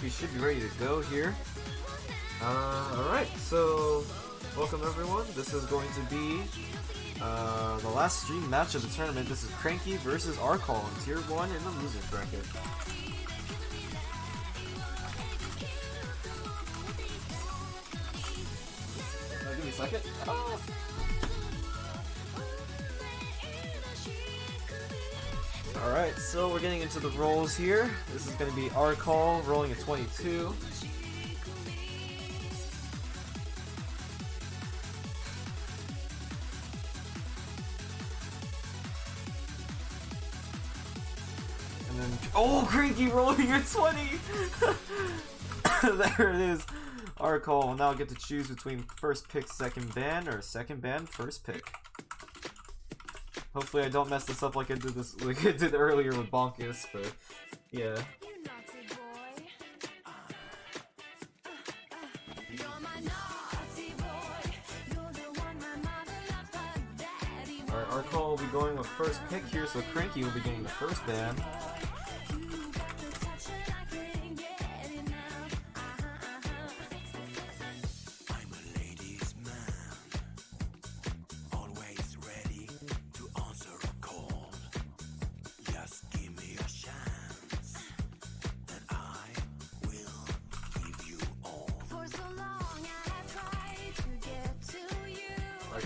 we should be ready to go here. Alright, so welcome everyone. This is going to be the last stream match of the tournament. This is Crankii versus Arkal in Tier 1 in the losers bracket. Give me a second. Oh. Alright, so we're getting into the rolls here. This is going to be Arkal rolling a 22. And then, oh, Crankii rolling a 20! There it is. Arkal will now get to choose between first pick, second ban, or second ban, first pick. Hopefully I don't mess this up like I did earlier with Bonkus, but yeah. Alright, Arkal will be going with first pick here, so Crankii will be getting the first ban.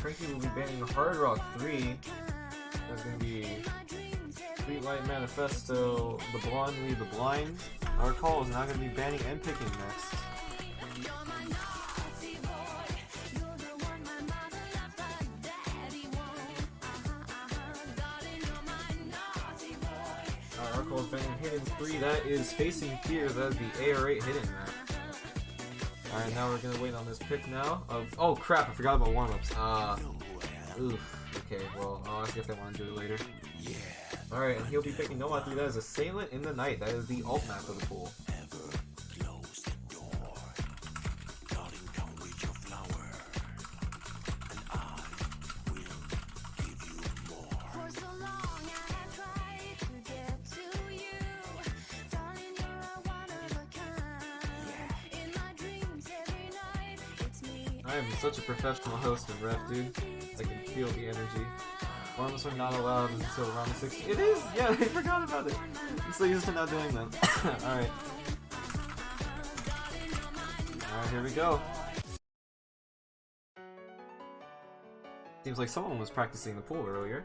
Crankii will be banning Hard Rock 3. There's going to be Streetlight Manifesto, The Blonde Lead the Blind. Arkal is now going to be banning and picking next. Arkal is banning Hidden 3. That is facing Fear. That is the AR8 Hidden map. Alright, now we're gonna wait on this pick now. Oh crap, I forgot about warm-ups. Oof. Okay, well, I'll ask if they want to do it later. Alright, and he'll be picking Nomad 3. That is Assailant in the Night. That is the alt map of the pool. I am such a professional host and ref, dude. I can feel the energy. Warm-ups are not allowed until round 60. It is! Yeah, I forgot about it! I'm so used to not doing them. Alright. Alright, here we go. Seems like someone was practicing the pool earlier.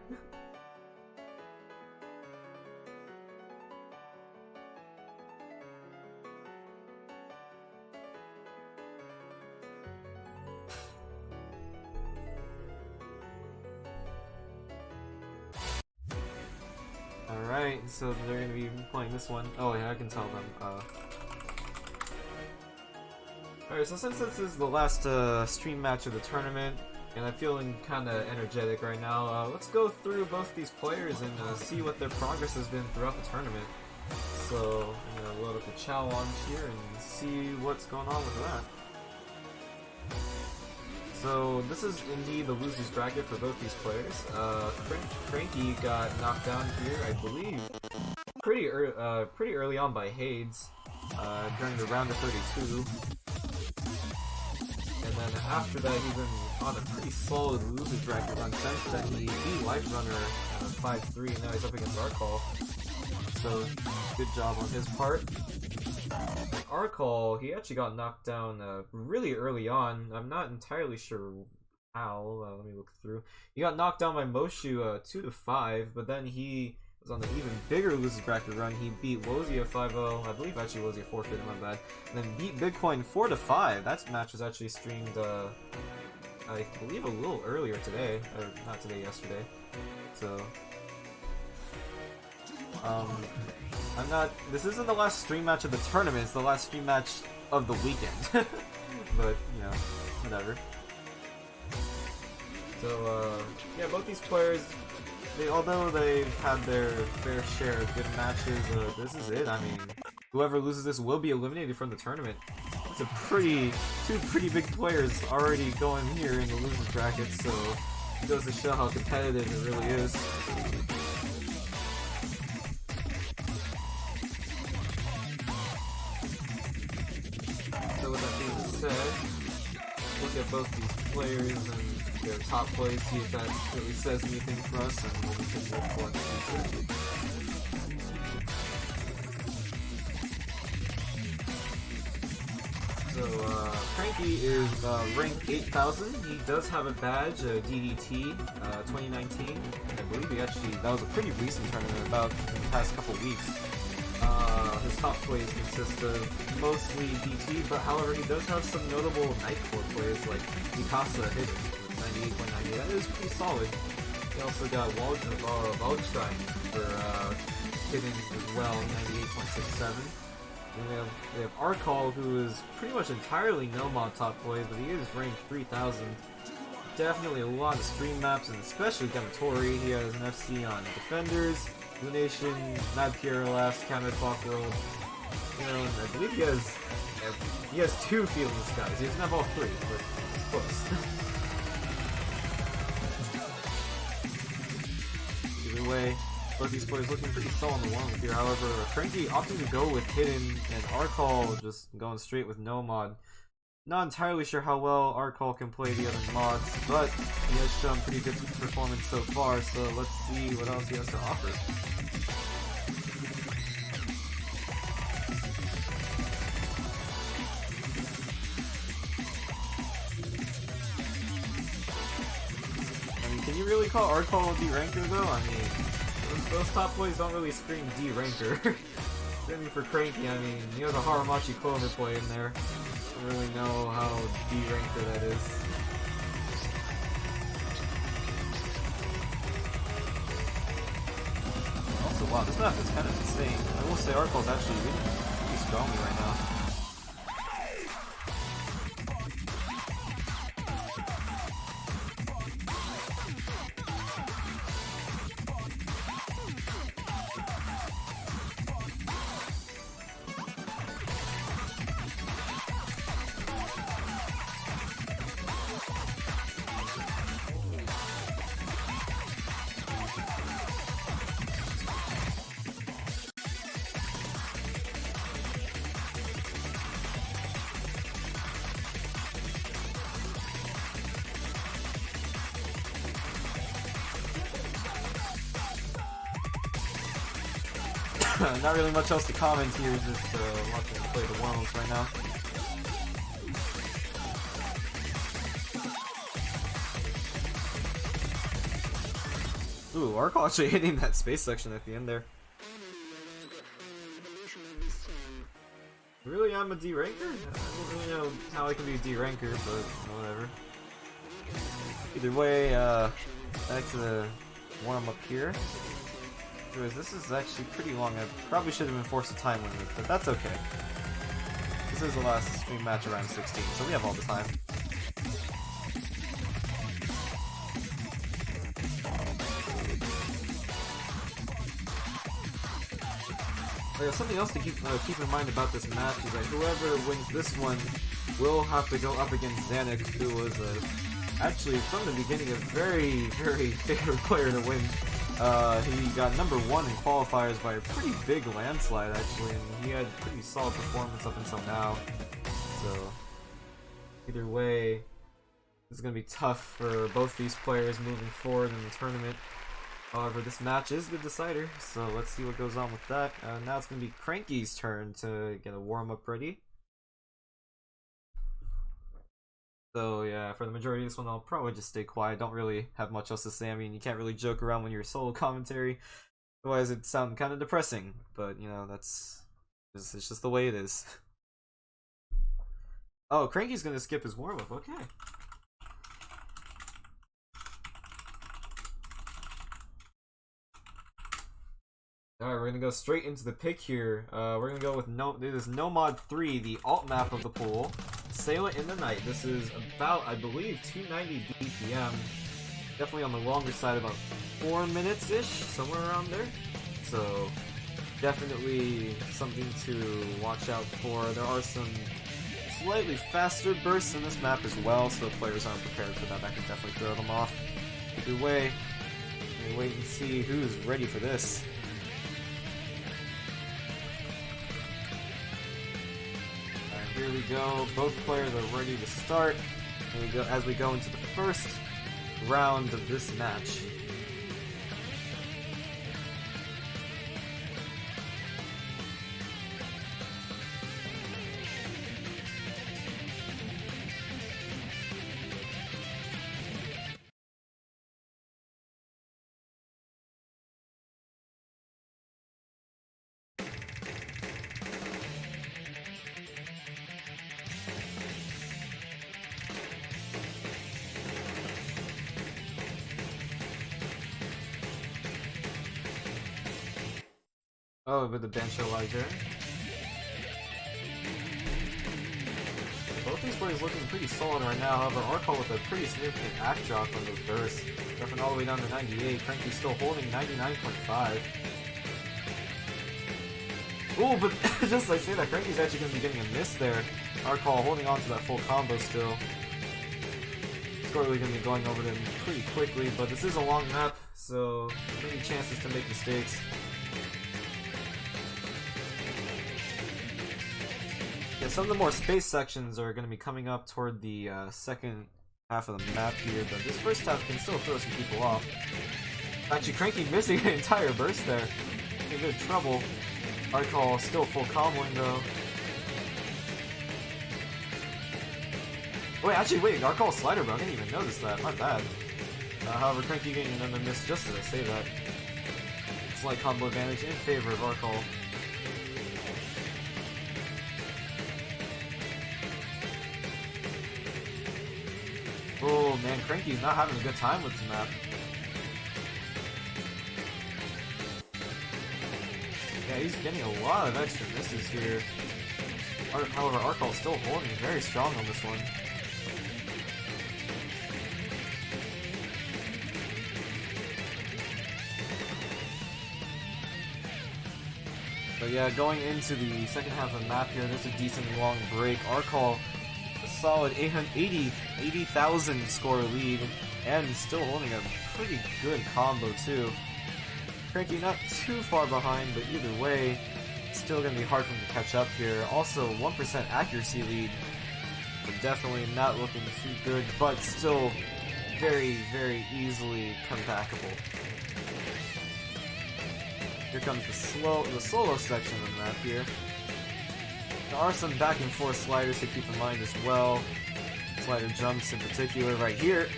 Alright, so they're gonna be playing this one. Oh yeah, I can tell them. Alright, so since this is the last stream match of the tournament, and I'm feeling kinda energetic right now, let's go through both these players and see what their progress has been throughout the tournament. So, I'm gonna load up the challenge here and see what's going on with that. So this is indeed the losers bracket for both these players. Crankii got knocked down here, I believe, pretty early on by Hades during the round of 32. And then after that, he's been on a pretty solid losers bracket run since then. He beat Life Runner 5-3, now he's up against Arkal. So good job on his part. Arkal, he actually got knocked down really early on. I'm not entirely sure how. Let me look through. He got knocked down by Moshu 2-5, but then he was on an even bigger losers bracket run. He beat Wozia 5-0. I believe actually Wozia forfeited, my bad. And then beat Bitcoin 4-5. That match was actually streamed, I believe, a little earlier today. Or not today, yesterday. So this isn't the last stream match of the tournament, it's the last stream match of the weekend. But, you know, whatever. So, yeah, both these players, although they've had their fair share of good matches, this is it. I mean, whoever loses this will be eliminated from the tournament. It's two pretty big players already going here in the losers bracket, so it goes to show how competitive it really is. said, look at both these players and their top plays, see if that really says anything for us, and what we can look for in the future. So, Crankii is ranked 8,000. He does have a badge, DDT, 2019. I believe that was a pretty recent tournament, about in the past couple weeks. His top plays consist of mostly DT, but however, he does have some notable Nightcore plays like Mikasa Hidden with 98.98. That is pretty solid. He also got Waldstein for Hidden as well, 98.67. And we have Arkal, who is pretty much entirely no-mod top plays, but he is ranked 3,000. Definitely a lot of stream maps, and especially Dematori. He has an FC on Defenders, Lunation, Mad Pure Last, Counter Clock World. You know, and I believe he has 2 Feeling Skies. He doesn't have all 3, but it's close. Either way, both these players looking pretty solid on the warm-up here. However, Crankii opting to go with Hidden, and Arkal just going straight with no mod. Not entirely sure how well Arkal can play the other mods, but he has shown pretty good performance so far, so let's see what else he has to offer. I mean, can you really call Arkal a D-ranker though? I mean, those top plays don't really scream D-ranker. Certainly for Crankii, I mean, you have the Haramachi Clover play in there. I don't really know how D-ranker that is. Also, wow, this map is kind of insane. I will say Arkal's actually really strongly right now. Not really much else to comment here, just watching him play the warm-ups right now. Ooh, Arkal actually hitting that space section at the end there. Really, I'm a D-ranker? I don't really know how I can be a D-ranker, but whatever. Either way, back to the warm-up here. Anyways, this is actually pretty long. I probably should have been forced a time limit, but that's okay. This is the last stream match around 16, so we have all the time. Something else to keep in mind about this match is that whoever wins this one will have to go up against Xanax, who was actually from the beginning a very, very favorite player to win. He got number 1 in qualifiers by a pretty big landslide, actually, and he had pretty solid performance up until now. So, either way, this is going to be tough for both these players moving forward in the tournament. However, this match is the decider, so let's see what goes on with that. Now it's going to be Crankii's turn to get a warm-up ready. So yeah, for the majority of this one, I'll probably just stay quiet. Don't really have much else to say. I mean, you can't really joke around when you're solo commentary. Otherwise, it'd sound kind of depressing. But, you know, it's just the way it is. Oh, Crankii's gonna skip his warm-up. Okay. Alright, we're gonna go straight into the pick here. We're gonna go with this No Mod 3, the alt map of the pool. Sail It in the Night. This is about, I believe, 290 BPM. Definitely on the longer side, about 4 minutes-ish, somewhere around there. So, definitely something to watch out for. There are some slightly faster bursts in this map as well, so if players aren't prepared for that, that can definitely throw them off. Either way, we'll wait and see who's ready for this. Here we go. Both players are ready to start. Here we go as we go into the first round of this match. Oh, with the benchalizer. Both these players looking pretty solid right now. However, Arkal with a pretty significant act drop from those bursts, dropping all the way down to 98. Crankii still holding 99.5. Ooh, but just like I say that, Crankii's actually going to be getting a miss there. Arkal holding on to that full combo still. Score really going to be going over them pretty quickly, but this is a long map, so many chances to make mistakes. Yeah, some of the more space sections are going to be coming up toward the second half of the map here, but this first half can still throw some people off. Actually, Crankii missing an entire burst there. In good trouble. Arkal still full comboing though. Wait, Arkal slider bro, I didn't even notice that, my bad. However, Crankii getting another miss just as I say that. Slight combo advantage in favor of Arkal. Oh man, Crankii's not having a good time with this map. Yeah, he's getting a lot of extra misses here. However, Arkal's still holding very strong on this one. But yeah, going into the second half of the map here, there's a decently long break. Arkal, a solid 80,000 score lead, and still holding a pretty good combo too. Crankii not too far behind, but either way, still going to be hard for him to catch up here. Also, 1% accuracy lead, but definitely not looking too good, but still very, very easily comebackable. Here comes the solo section of the map here. There are some back and forth sliders to keep in mind as well. Slider jumps in particular right here.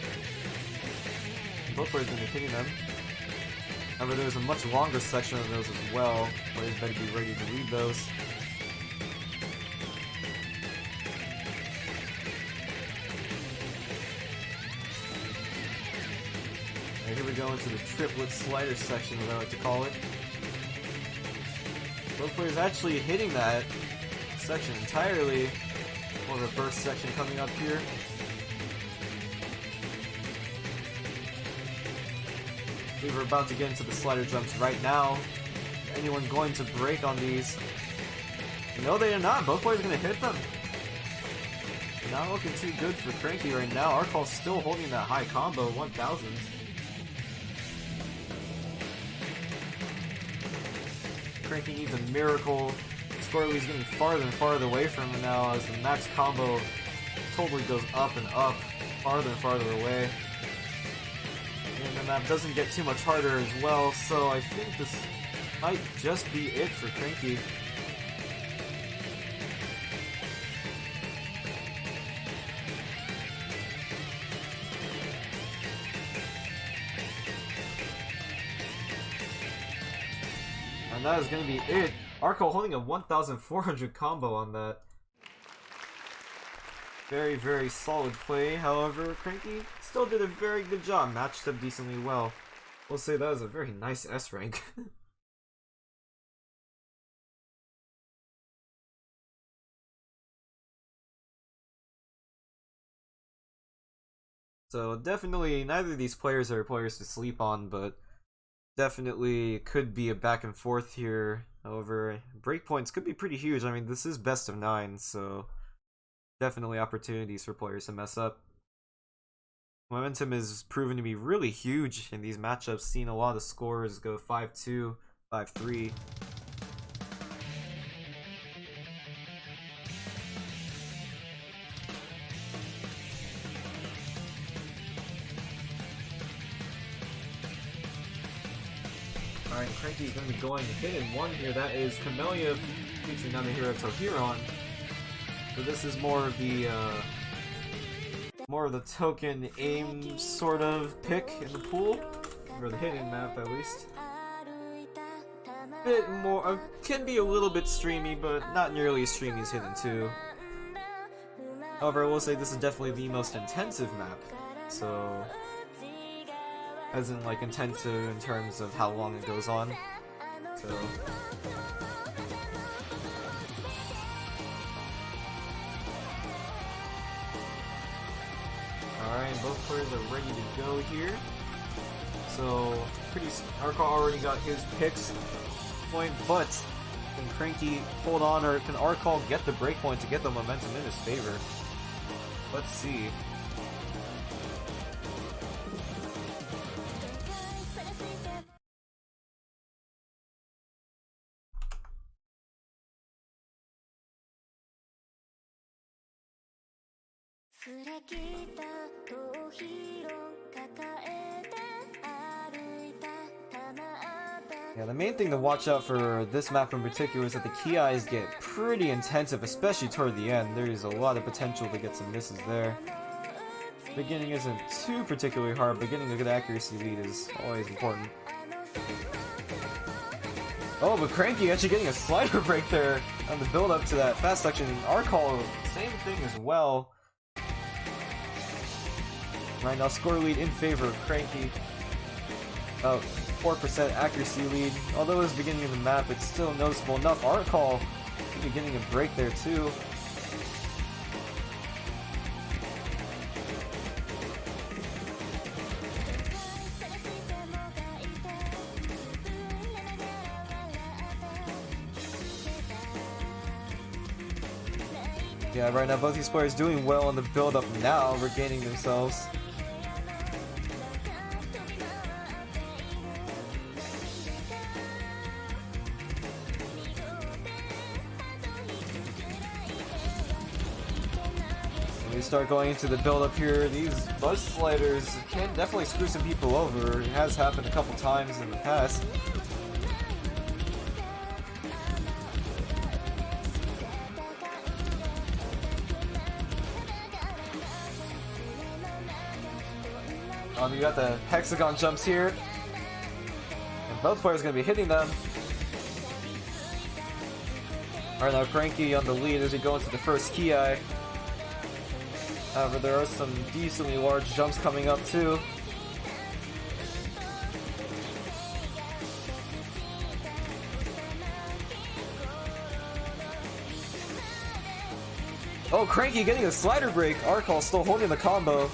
Both players going to be hitting them. However, there's a much longer section of those as well. Players better be ready to read those. Right, here we go into the triplet slider section, as I like to call it. Both players actually hitting that section entirely. More of a burst section coming up here. We're about to get into the slider jumps right now. Anyone going to break on these? No, they are not. Both players are going to hit them. Not looking too good for Crankii right now. Arkal's still holding that high combo, 1000. Crankii needs a miracle. Squirrely's getting farther and farther away from him now as the max combo totally goes up and up, farther and farther away. And the map doesn't get too much harder as well, so I think this might just be it for Crankii. And that is going to be it. Arkal holding a 1400 combo on that. Very, very solid play. However, Crankii still did a very good job. Matched up decently well. We'll say that was a very nice S rank. So definitely, neither of these players are players to sleep on, but definitely could be a back and forth here. However, breakpoints could be pretty huge. I mean, this is best of 9, so definitely opportunities for players to mess up. Momentum is proven to be really huge in these matchups, seeing a lot of scores go 5-2, 5-3. Alright, Crankii is going to be going to hit in one here. That is Camellia featuring another hero Tohiron. So this is more of the token aim sort of pick in the pool, or the hidden map at least. Bit more can be a little bit streamy, but not nearly as streamy as Hidden 2. However, I will say this is definitely the most intensive map. So, as in like intensive in terms of how long it goes on. So. Alright, both players are ready to go here. So, Arkal already got his picks point, but can Crankii hold on, or can Arkal get the breakpoint to get the momentum in his favor? Let's see. Yeah, the main thing to watch out for this map in particular is that the key eyes get pretty intensive, especially toward the end. There is a lot of potential to get some misses there. Beginning isn't too particularly hard, but getting a good accuracy lead is always important. Oh, but Crankii actually getting a slider break there on the build up to that fast section. And Arkal, same thing as well. Right now, score lead in favor of Crankii. 4% accuracy lead. Although it was the beginning of the map, it's still noticeable enough. Arkal getting a break there too. Yeah, right now both these players doing well on the build-up now, regaining themselves. When we start going into the build-up here, these buzz sliders can definitely screw some people over. It has happened a couple times in the past. You got the hexagon jumps here, and both players are going to be hitting them. Alright, now Crankii on the lead as we go into the first key eye. However, there are some decently large jumps coming up too. Oh, Crankii getting a slider break. Arkal still holding the combo.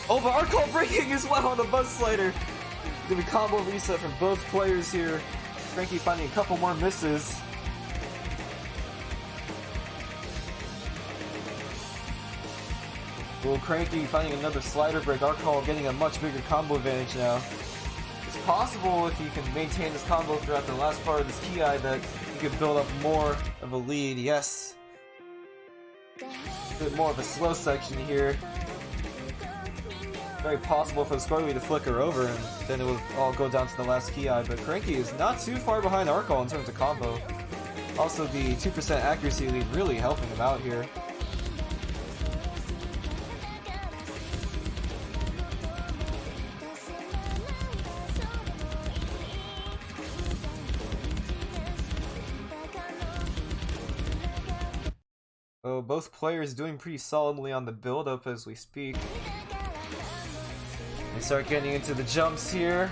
Oh, but Arkal breaking as well on the buzz slider. Gonna be combo reset from both players here. Crankii finding a couple more misses. Well, Crankii finding another slider break. Arkal getting a much bigger combo advantage now. It's possible if he can maintain this combo throughout the last part of this key eye that he could build up more of a lead. Yes. A bit more of a slow section here. Very possible for the score lead to flicker over, and then it will all go down to the last key eye. But Crankii is not too far behind Arkal in terms of combo. Also, the 2% accuracy lead really helping him out here. Oh, both players doing pretty solidly on the build-up as we speak. We start getting into the jumps here.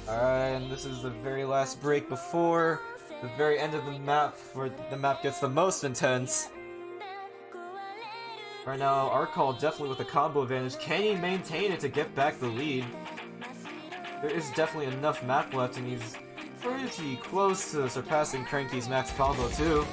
Alright, and this is the very last break before the very end of the map, where the map gets the most intense. Right now, Arkal definitely with a combo advantage. Can he maintain it to get back the lead? There is definitely enough map left, and he's pretty close to surpassing Crankii's max combo too.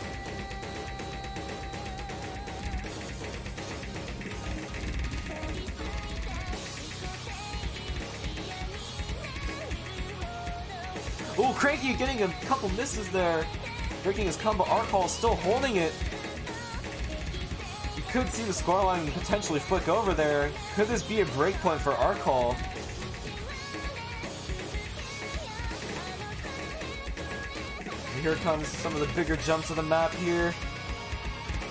Oh, Crankii getting a couple misses there, breaking his combo. Arkal still holding it. could see the scoreline potentially flick over there. Could this be a breakpoint for Arkal? And here comes some of the bigger jumps of the map here.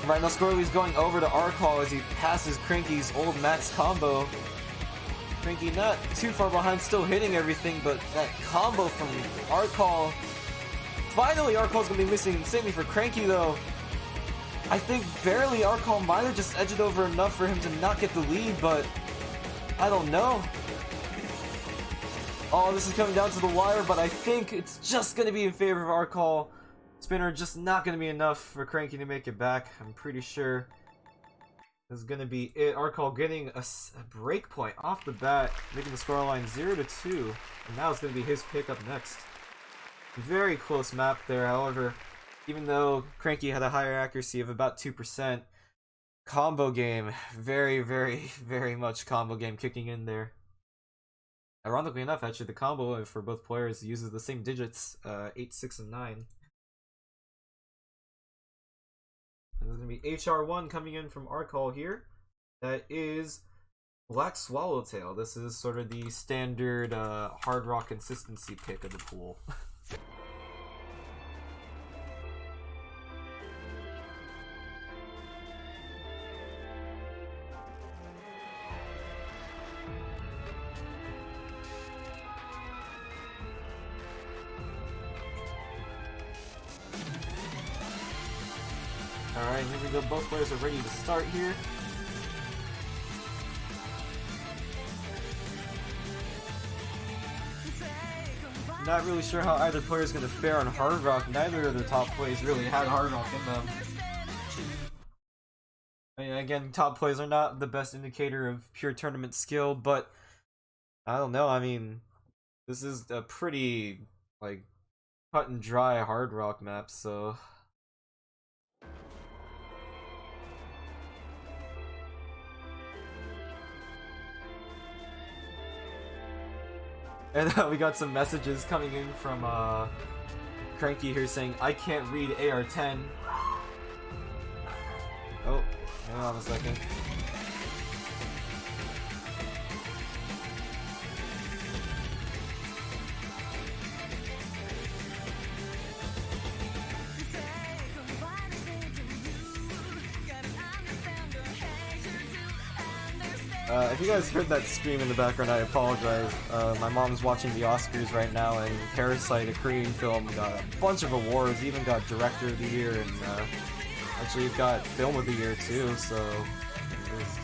Right now Squirrely's going over to Arkal as he passes Crankii's old max combo. Crankii not too far behind, still hitting everything, but that combo from Arkal. Finally, Arkal's gonna be missing. Same for Crankii though. I think barely Arkal might have just edged over enough for him to not get the lead, but I don't know. Oh, this is coming down to the wire, but I think it's just gonna be in favor of Arkal. Spinner just not gonna be enough for Crankii to make it back. I'm pretty sure this is gonna be it. Arkal getting a break point off the bat, making the scoreline 0-2, and now it's gonna be his pick up next. Very close map there, however, even though Crankii had a higher accuracy of about 2%, combo game, very much combo game kicking in there. Ironically enough, actually, the combo for both players uses the same digits, 8, 6, and 9. And there's going to be HR1 coming in from Arkal here. That is Black Swallowtail. This is sort of the standard hard rock consistency pick of the pool. Alright, here we go. Both players are ready to start here. Not really sure how either player is going to fare on Hard Rock. Neither of the top plays really had Hard Rock in them. I mean, again, top plays are not the best indicator of pure tournament skill, but I don't know. I mean, this is a pretty, like, cut and dry Hard Rock map, so... And we got some messages coming in from Crankii here saying, I can't read AR10. Oh, hang on a second. If you guys heard that scream in the background, I apologize. My mom's watching the Oscars right now, and Parasite, a Korean film, got a bunch of awards, even got Director of the Year, and actually got Film of the Year too, so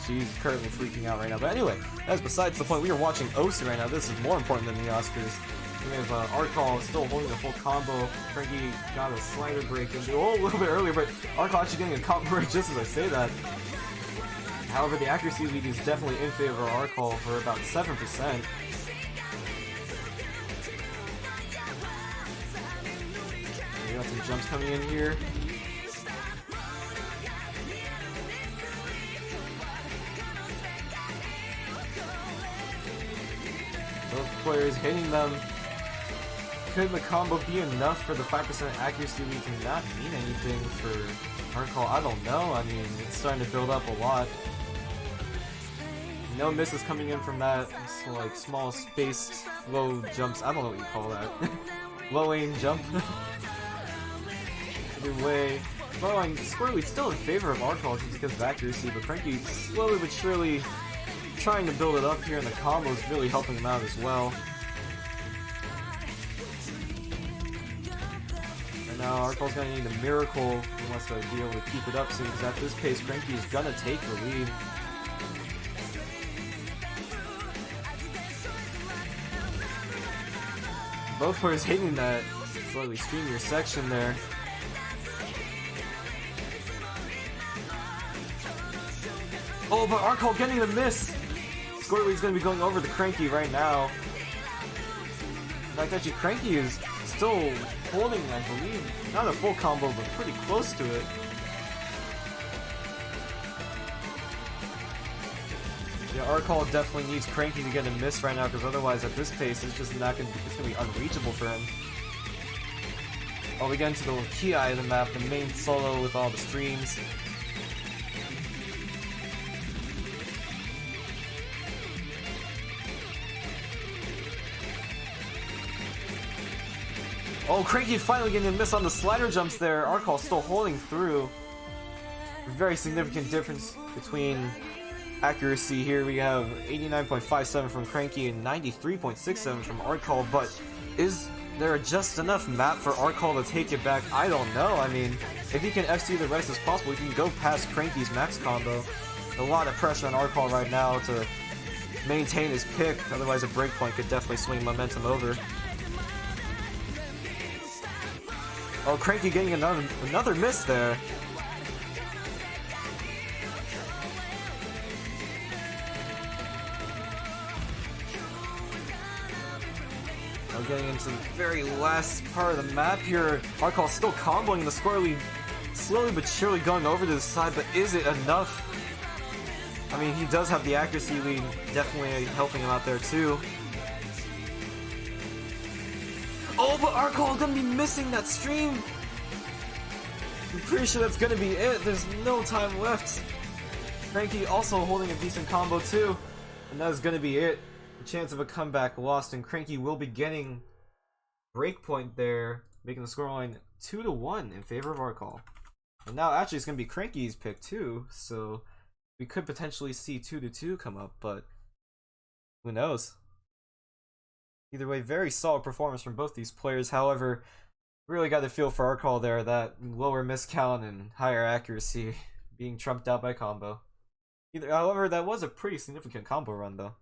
she's currently freaking out right now. But anyway, that's besides the point. We are watching OC right now. This is more important than the Oscars. We have Arkal still holding the full combo. Crankii got a slider break a little bit earlier, but Arkal actually getting a combo break just as I say that. However, the accuracy lead is definitely in favor of Arkal for about 7%. We got some jumps coming in here. Both players hitting them. Could the combo be enough for the 5% accuracy lead to not mean anything for Arkal? I don't know. I mean, it's starting to build up a lot. No misses coming in from that, so like small spaced low jumps. I don't know what you call that. Low aim jump. Either way, squarely still in favor of Arkal just because of accuracy, but Crankii slowly but surely trying to build it up here, and the combo is really helping him out as well. And now Arkal's gonna need a miracle. He wants to be able to keep it up soon, because at this pace, Crankii is gonna take the lead. Both players hitting that slightly streamier section there. Oh, but Arkal getting the miss! Squirtly's gonna be going over the Crankii right now. In fact, actually, Crankii is still holding, I believe, not a full combo, but pretty close to it. Yeah, Arkal definitely needs Crankii to get a miss right now, because otherwise at this pace it's just not gonna be unreachable for him. Oh, we get into the key eye of the map, the main solo with all the streams. Oh, Crankii finally getting a miss on the slider jumps there. Arkal still holding through. Very significant difference between accuracy here. We have 89.57 from Crankii and 93.67 from Arkal, but is there just enough map for Arkal to take it back? I don't know. I mean, if he can FC the rest as possible, he can go past Crankii's max combo. A lot of pressure on Arkal right now to maintain his pick, otherwise a breakpoint could definitely swing momentum over. Oh, Crankii getting another miss there. Now getting into the very last part of the map here. Arkal still comboing the square lead, slowly but surely going over to the side, but is it enough? I mean, he does have the accuracy lead, definitely helping him out there too. Oh, but Arkal gonna be missing that stream! I'm pretty sure that's gonna be it, there's no time left. Crankii also holding a decent combo too, and that is gonna be it. The chance of a comeback lost, and Crankii will be getting breakpoint there, making the scoreline 2-1 in favor of Arkal. And now actually it's gonna be Crankii's pick too, so we could potentially see 2-2 come up, but who knows? Either way, very solid performance from both these players. However, really got the feel for Arkal there, that lower miscount and higher accuracy being trumped out by combo. However, that was a pretty significant combo run though.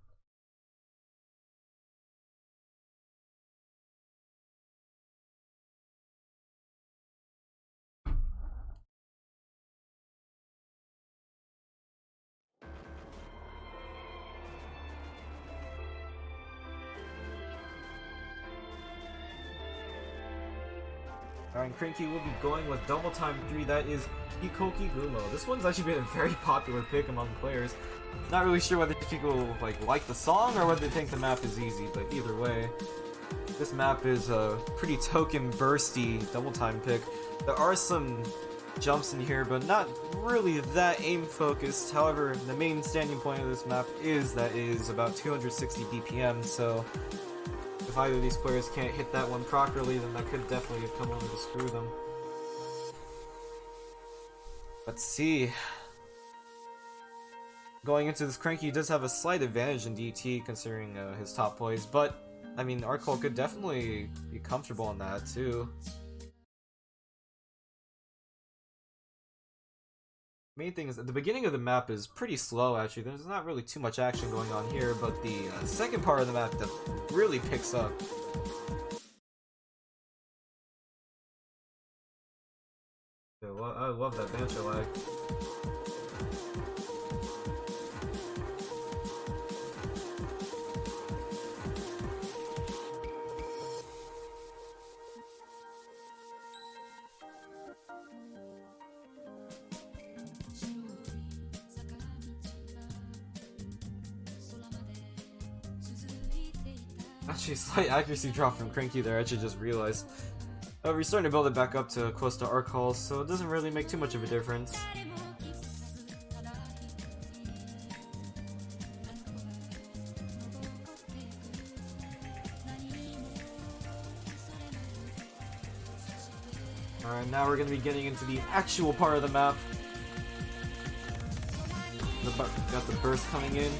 Alright, Crankii will be going with double time 3, that is Hikoki Gumo. This one's actually been a very popular pick among players. Not really sure whether people like the song or whether they think the map is easy, but either way, this map is a pretty token bursty double time pick. There are some jumps in here, but not really that aim focused. However, the main standing point of this map is that it is about 260 BPM, so if either of these players can't hit that one properly, then that could definitely come over to screw them. Let's see. Going into this, Crankii does have a slight advantage in DT considering his top plays, but I mean, Arkal could definitely be comfortable in that too. Main thing is that the beginning of the map is pretty slow actually. There's not really too much action going on here, but the second part of the map that really picks up. I love that banter lag. Actually, slight accuracy drop from Crankii there, I actually just realized. We're starting to build it back up to close to Arkal, so it doesn't really make too much of a difference. Alright, now we're going to be getting into the actual part of the map. Got the burst coming in.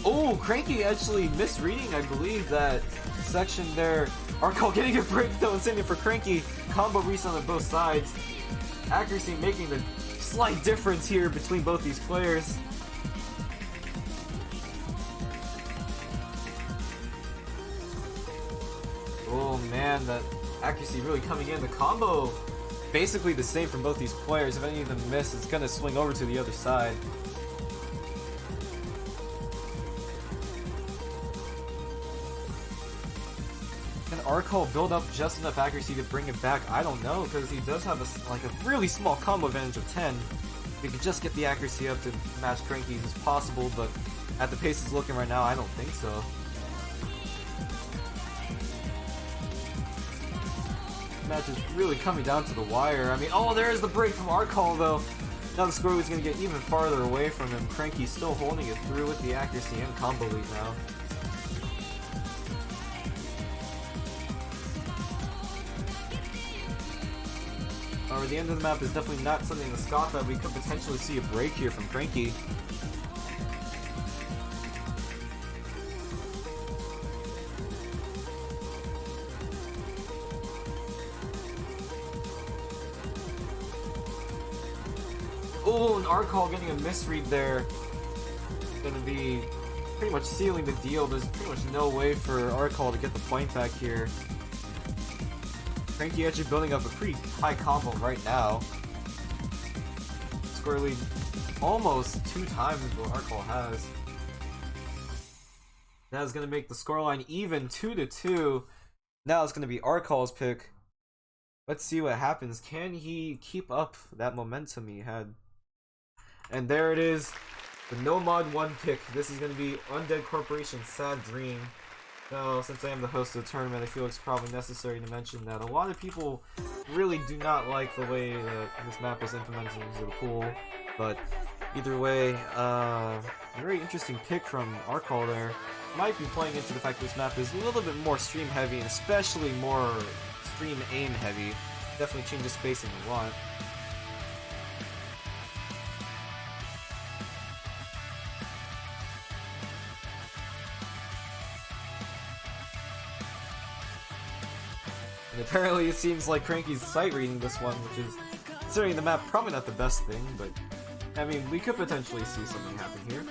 Oh, Crankii actually misreading, I believe, that section there. Arkal getting a break though and sending it for Crankii. Combo reset on both sides. Accuracy making the slight difference here between both these players. Oh man, that accuracy really coming in. The combo basically the same from both these players. If any of them miss, it's gonna swing over to the other side. Arkal build up just enough accuracy to bring it back? I don't know, because he does have a really small combo advantage of 10. If he could just get the accuracy up to match Crankii's as possible, but at the pace it's looking right now, I don't think so. This match is really coming down to the wire. I mean, oh, there's the break from Arkal though. Now the score is going to get even farther away from him. Crankii still holding it through with the accuracy and combo lead now. However, the end of the map is definitely not something to scoff at. We could potentially see a break here from Crankii. Oh, and Arkal getting a misread there. Gonna be pretty much sealing the deal. There's pretty much no way for Arkal to get the point back here. Crankii actually building up a pretty high combo right now. Score lead almost 2 times what Arkal has. That is going to make the scoreline even 2-2. Now it's going to be Arkal's pick. Let's see what happens. Can he keep up that momentum he had? And there it is. The No Mod 1 pick. This is going to be Undead Corporation's Sad Dream. Now, since I am the host of the tournament, I feel it's probably necessary to mention that a lot of people really do not like the way that this map is implemented into the pool. But either way, very interesting pick from Arkal there. Might be playing into the fact that this map is a little bit more stream heavy, and especially more stream aim heavy. Definitely changes spacing a lot. And apparently it seems like Crankii's sight reading this one, which is, considering the map, probably not the best thing, but I mean, we could potentially see something happen here.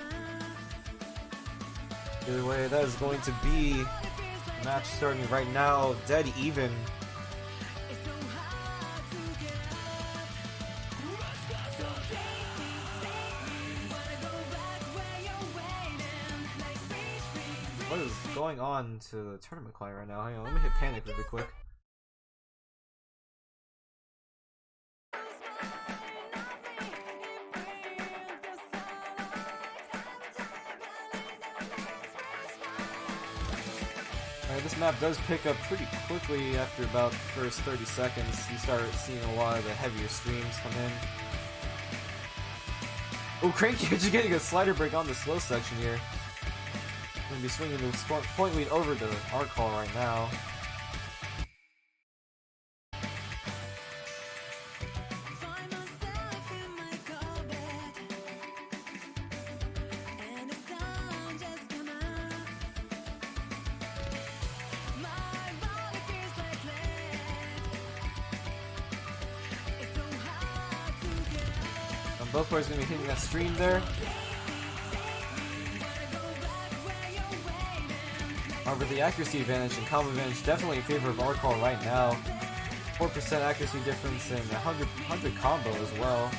Either way, that is going to be the match starting right now, dead even. What is going on to the tournament client right now? Hang on, let me hit panic really quick. This map does pick up pretty quickly after about the first 30 seconds. You start seeing a lot of the heavier streams come in. Oh, Crankii actually getting a slider break on the slow section here. Gonna be swinging the point lead over to Arkal right now. Both players going to be hitting that stream there. However, the accuracy advantage and combo advantage definitely in favor of Arkal right now. 4% accuracy difference and 100 combo as well.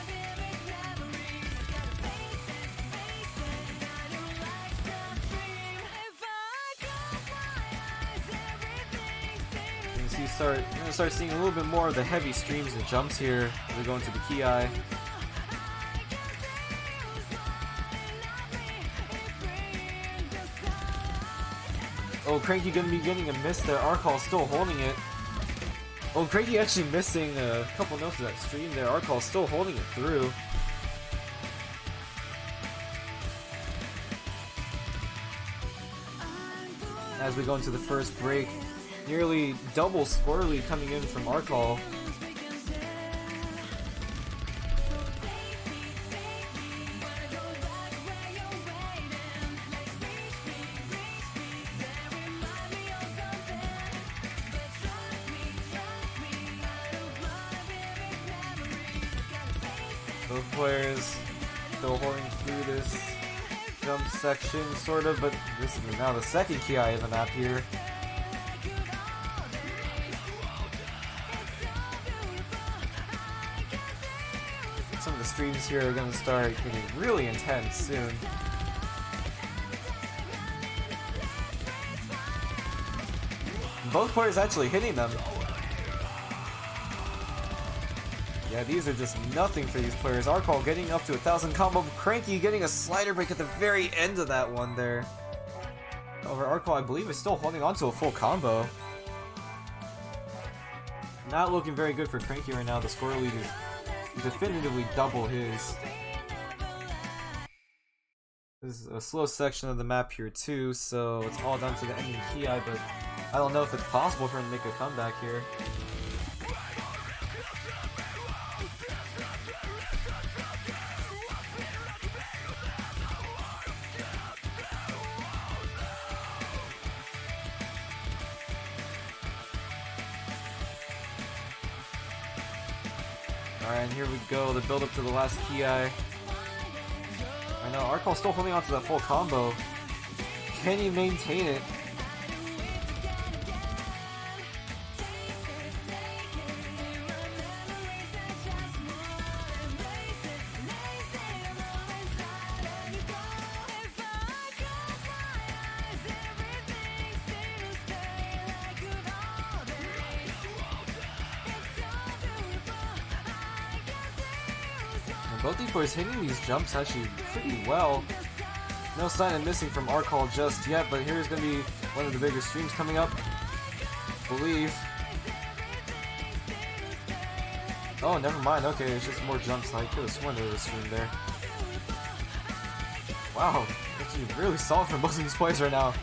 You can see you're going to start seeing a little bit more of the heavy streams and jumps here as we go into the Ki. Oh, Crankii gonna be getting a miss there. Arkal still holding it. Oh, Crankii actually missing a couple notes of that stream there. Arkal still holding it through. As we go into the first break, nearly double score lead coming in from Arkal. Both players still holding through this jump section, sort of, but this is now the second Ki of the map here. Some of the streams here are going to start getting really intense soon. Both players actually hitting them. Yeah, these are just nothing for these players. Arkal getting up to 1,000 combo. Crankii getting a slider break at the very end of that one there. However, Arkal, I believe, is still holding on to a full combo. Not looking very good for Crankii right now. The score lead is definitively double his. This is a slow section of the map here too, so it's all down to the ending ki, but I don't know if it's possible for him to make a comeback here. Alright, and here we go, the build up to the last ki. I know, Arkal's still holding on to that full combo. Can he maintain it? Both these boys hitting these jumps actually pretty well. No sign of missing from Arkal just yet, but here's going to be one of the bigger streams coming up, I believe. Oh, never mind. Okay, it's just more jumps. I could have sworn there was a stream there. Wow, actually really solid for most of these players right now.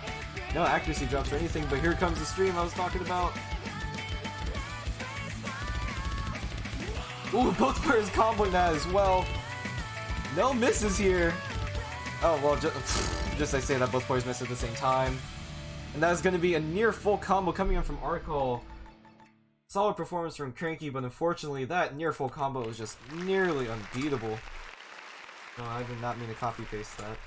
No accuracy jumps or anything, but here comes the stream I was talking about. Ooh, both players comboing that as well. No misses here. Oh, well, just I say that both players missed at the same time. And that is going to be a near full combo coming in from Arkal. Solid performance from Crankii, but unfortunately that near full combo was just nearly unbeatable. No, I did not mean to copy paste that.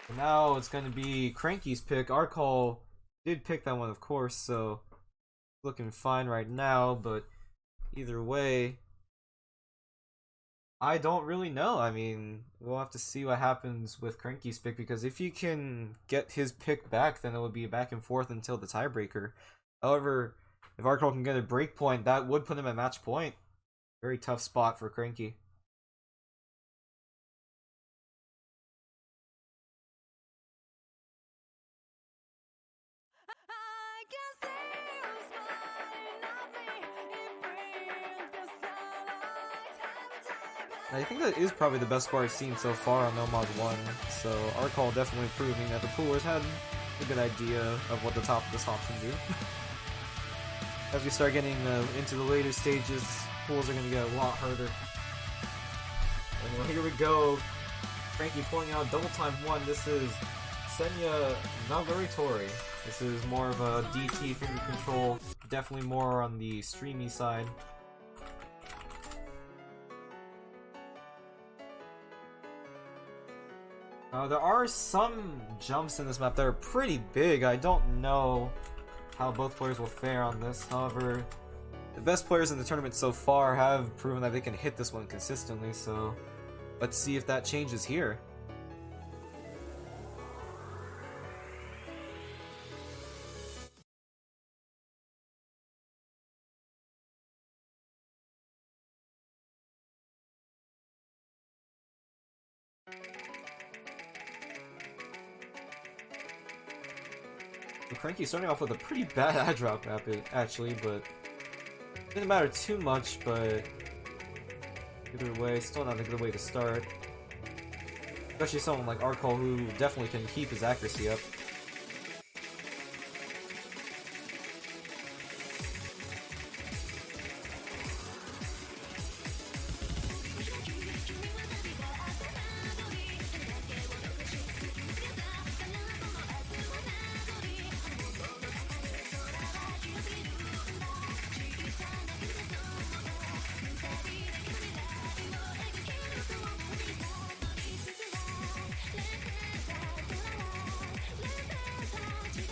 And now it's going to be Crankii's pick. Arkal did pick that one, of course, so looking fine right now, but either way, I don't really know. I mean, we'll have to see what happens with Crankii's pick, because if you can get his pick back, then it would be back and forth until the tiebreaker. However, if Arkal can get a break point, that would put him at match point. Very tough spot for Crankii. I think that is probably the best score I've seen so far on No Mod 1, so Arkal definitely proving that the poolers had a good idea of what the top of this hop can do. As we start getting into the later stages, pools are going to get a lot harder. And well, here we go, Crankii pulling out double time 1. This is Senya Nagaritori. This is more of a DT finger control, definitely more on the streamy side. There are some jumps in this map that are pretty big. I don't know how both players will fare on this. However, the best players in the tournament so far have proven that they can hit this one consistently, so let's see if that changes here. Crankii starting off with a pretty bad ad drop actually, but didn't matter too much, but either way, still not a good way to start. Especially someone like Arkal, who definitely can keep his accuracy up.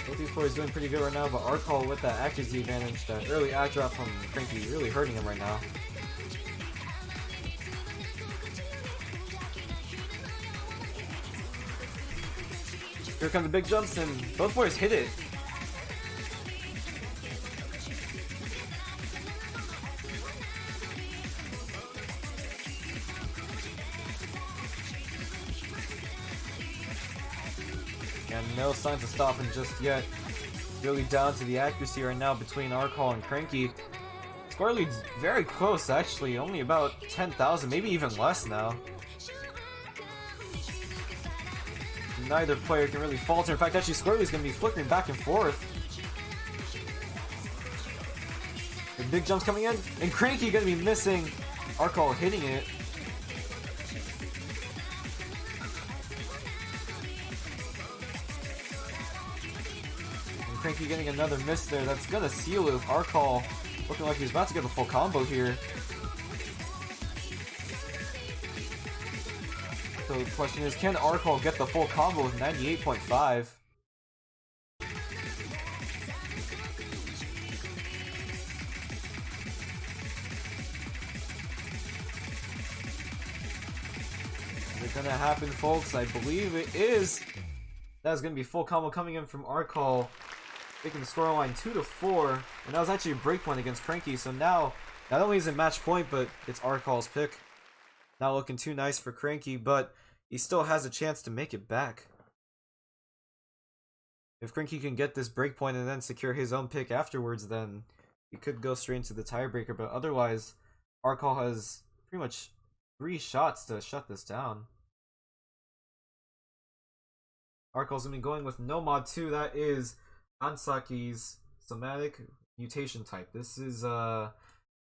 Both these players doing pretty good right now, but Arkal with that accuracy advantage, that early ad drop from Crankii really hurting him right now. Here come the big jumps, and both players hit it. And no signs of stopping just yet. Really down to the accuracy right now between Arkal and Crankii. Score lead's very close, actually. Only about 10,000, maybe even less now. Neither player can really falter. In fact, actually, score lead's gonna be flickering back and forth. The big jump's coming in, and Crankii gonna be missing. Arkal hitting it. And Crankii getting another miss there. That's gonna seal it with Arkal looking like he's about to get the full combo here. So the question is, can Arkal get the full combo with 98.5? Is it gonna happen, folks? I believe it is. That's gonna be full combo coming in from Arkal, making the scoreline 2-4, and that was actually a breakpoint against Crankii. So now, not only is it match point, but it's Arkal's pick. Not looking too nice for Crankii, but he still has a chance to make it back. If Crankii can get this breakpoint and then secure his own pick afterwards, then he could go straight into the tiebreaker. But otherwise, Arkal has pretty much 3 shots to shut this down. Arkal's gonna be going with no mod 2. That is Ansaki's somatic mutation type. This is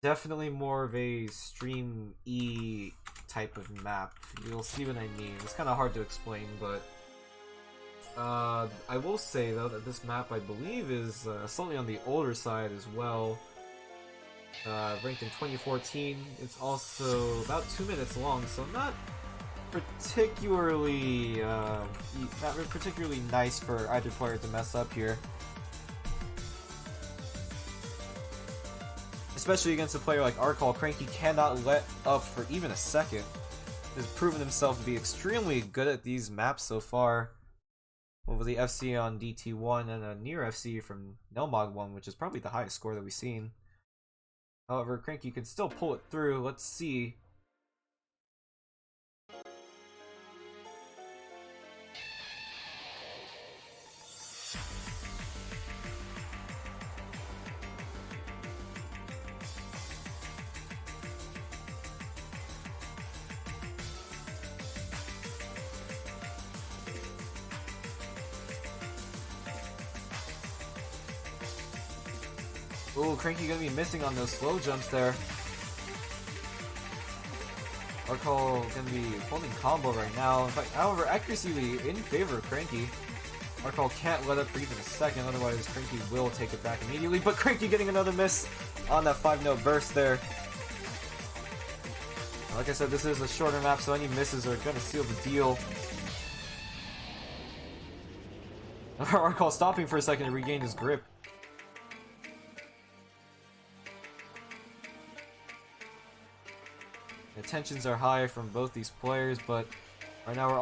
definitely more of a stream E type of map. You'll see what I mean. It's kind of hard to explain, but I will say though that this map, I believe, is slightly on the older side as well. Ranked in 2014. It's also about 2 minutes long, so not particularly nice for either player to mess up here. Especially against a player like Arkal. Crankii cannot let up for even a second. He's proven himself to be extremely good at these maps so far. Over the FC on DT1 and a near FC from Nelmod 1, which is probably the highest score that we've seen. However, Crankii can still pull it through. Let's see. Ooh, Crankii gonna be missing on those slow jumps there. Arkal gonna be holding combo right now. In fact, however, accuracy in favor of Crankii. Arkal can't let up for even a second, otherwise Crankii will take it back immediately. But Crankii getting another miss on that 5-note burst there. Like I said, this is a shorter map, so any misses are gonna seal the deal. Arkal stopping for a second to regain his grip. The tensions are high from both these players, but right now we're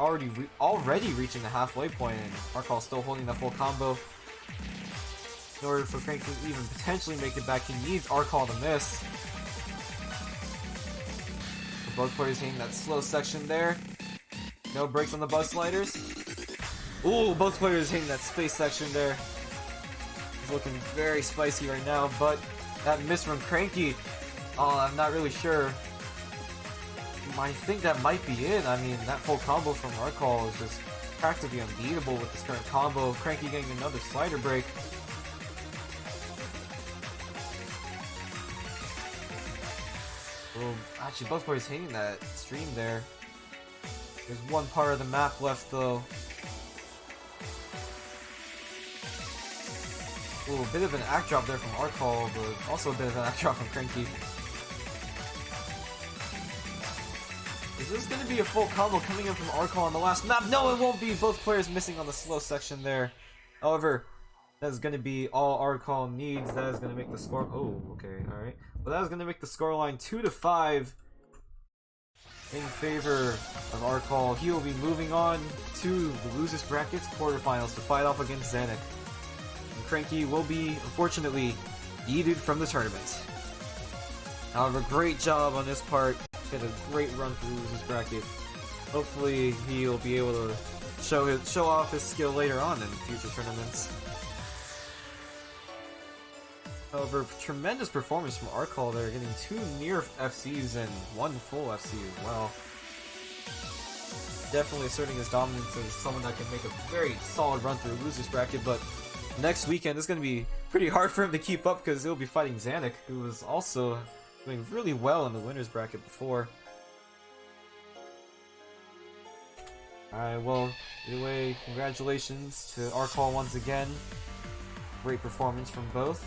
already reaching the halfway point, and Arkal still holding the full combo. In order for Crankii to even potentially make it back, he needs Arkal to miss. So both players hitting that slow section there. No breaks on the buzz sliders. Ooh, both players hitting that space section there. It's looking very spicy right now, but that miss from Crankii, I'm not really sure. I think that might be it. I mean, that full combo from Arkal is just practically unbeatable with this current combo. Crankii getting another slider break. Well, actually, both players hitting that stream there. There's one part of the map left, though. Ooh, a bit of an act drop there from Arkal, but also a bit of an act drop from Crankii. Is this going to be a full combo coming in from Arkal on the last map? No, it won't be. Both players missing on the slow section there. However, that is going to be all Arkal needs. That is going to make the score... Oh, okay, alright. Well, that is going to make the scoreline 2-5 in favor of Arkal. He will be moving on to the losers brackets quarterfinals to fight off against Xanac. And Crankii will be, unfortunately, yeeted from the tournament. However, great job on this part. Get a great run through his bracket. Hopefully he'll be able to show off his skill later on in future tournaments. However, tremendous performance from Arkal there, getting 2 near FCs and 1 full FC as well. Definitely asserting his dominance as someone that can make a very solid run through a loser's bracket, but next weekend is going to be pretty hard for him to keep up because he'll be fighting Zanuck, who was also doing really well in the winner's bracket before. Alright, well, either way, congratulations to Arkal once again. Great performance from both.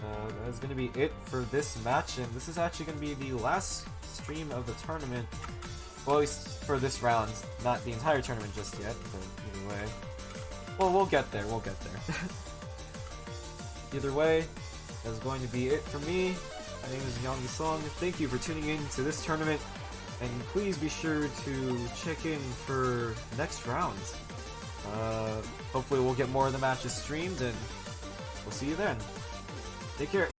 That is going to be it for this match, and this is actually going to be the last stream of the tournament. Well, at least for this round, not the entire tournament just yet, but either way. Well, we'll get there, we'll get there. Either way, that's going to be it for me. My name is Yang Song. Thank you for tuning in to this tournament, and please be sure to check in for next round. Hopefully we'll get more of the matches streamed, and we'll see you then. Take care.